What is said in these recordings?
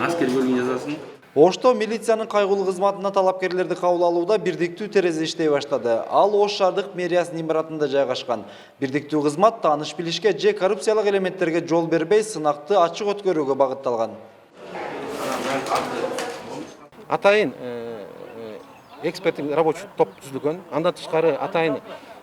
Asker bölümü жазасың. Ошто милициянын кайгылуу кызматына талапкерлерди кабыл алууда бирдиктүү терезе иштей баштады. Ал Ош шаардык мэриясынын имаратында жайгашкан. Бирдиктүү кызмат тааныш билишке же коррупциялык элементтерге жол бербей сынакты ачык өткөрүүгө багытталган. Атайын эксперттик рабочий топ түзүлгөн. Андан тышкары атайын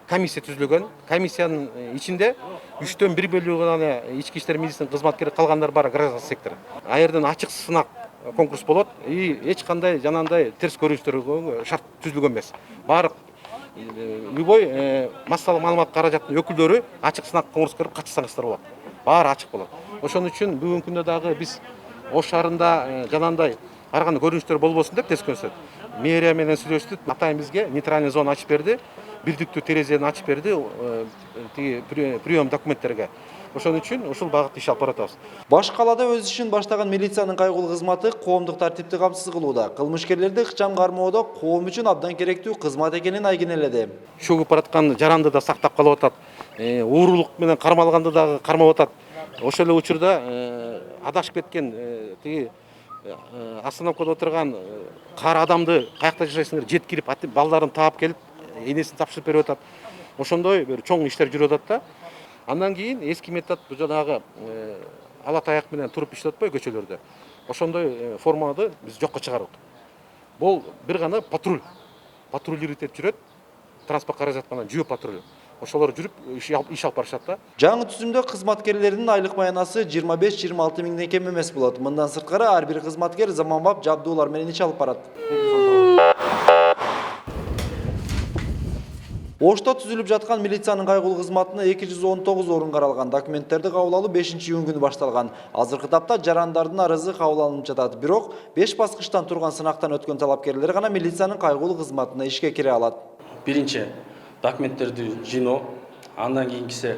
комиссия түзүлгөн. Комиссиянын ичинде 3/4 бөлүгү гана ички иштер министринин кызматкери, калгандар бара гражданский сектор. А жерден ачык сынак конкурс болот. Эч кандай жанагындай терс көрүнүштөргө шарт түзүлгөн эмес. Баары любой массалык маалымат каражаттын өкүлдөрү ачык сынак конкурска кирип катышсаңыздар болот. Баары ачык болот. Ошон үчүн бүгүнкү күндө дагы биз Ош шаарында жанагындай ар кандай көрүнүштөр болбосун деп тескөнсөт. Мэрия менен сүйлөштүк. Атайын бизге нейтральный зона ачып берди. Бирдиктүү терезени ачып берди прием документтерге. Ошон үчүн ушул багытта иш алып баратабыз. Баш калаада өз ишин баштаган милициянын кайгылуу кызматы коомдук тартипти камсыз кылууда. Кылмышкерлерди ыкчам кармоодо коом үчүн абдан керектүү кызмат экенин айгинеледи. Чөгүп бараткан жаранды да сактап калып атат. Уурулук менен кармалганды дагы кармап атат. Ошол эле учурда адашып кеткен остановкада отурган кары адамды каякта жашайсыңдар жеткирип балдарын таап келип энесин тапшырып берип атат. Ошондой бир чоң иштер жүрүп атат да. Андан кийин эски метод бу жанагы ала таяк менен туруп иштеп атпайбы көчөлөрдө. Ошондой форманы биз жокко чыгарып. Бул бир гана патруль. Патрулировать этип жүрөт. Транспорт каражат менен жөө патруль. Ошолор жүрүп иш алып барышат да. Жаңы түзүмдө кызматкерлердин айлык маянасы 25-26 миңден кем эмес болот. Мындан сырткары ар бир кызматкер заманбап жабдуулар менен иш алып барат. Ошто түзүлүп жаткан милициянын кайгылуу кызматына 219 орун каралган. Документтерди кабыл алуу 5-июнь күнү башталган. Азыркы тапта жарандардын арызы кабыл алынып жатат. Бирок 5 баскычтан турган сынактан өткөн талапкерлер гана милициянын кайгылуу кызматына ишке кире алат. Биринчи документтерди жиноо, андан кийинкиси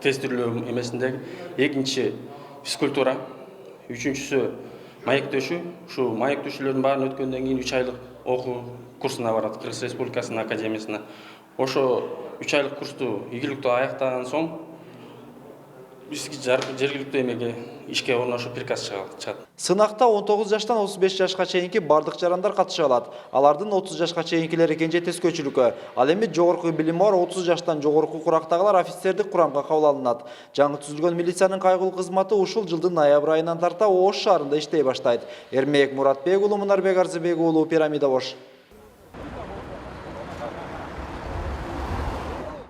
тестирлөө эмесинде, экинчи физкультура, үчүнчүсү маек төшүү. Ушу маек төшүүлөрдүн баарын өткөндөн кийин 3 айлык окуу курсуна барат Кыргыз Республикасынын академиясына. Ошо 3 айлык курсту ийгиликтүү аяктаган соң жергиликтүү эмеге ишке орношуп приказ чыгат. Сынакта 19 жаштан 35 жашка чейинки бардык жарандар катыша алат. Алардын 30 жашка чейинкилери кенже тескөөчүлүккө, ал эми жогорку билими бар 30 жаштан жогорку курактагылар офицердик курамга кабыл алынат. Жаңы түзүлгөн милициянын кайгылуу кызматы ушул жылдын ноябрь айынан тарта Ош шаарында иштей баштайт. Эрмек Муратбек уулу, Мунарбек Арзыбек уулу, Пирамида Ош.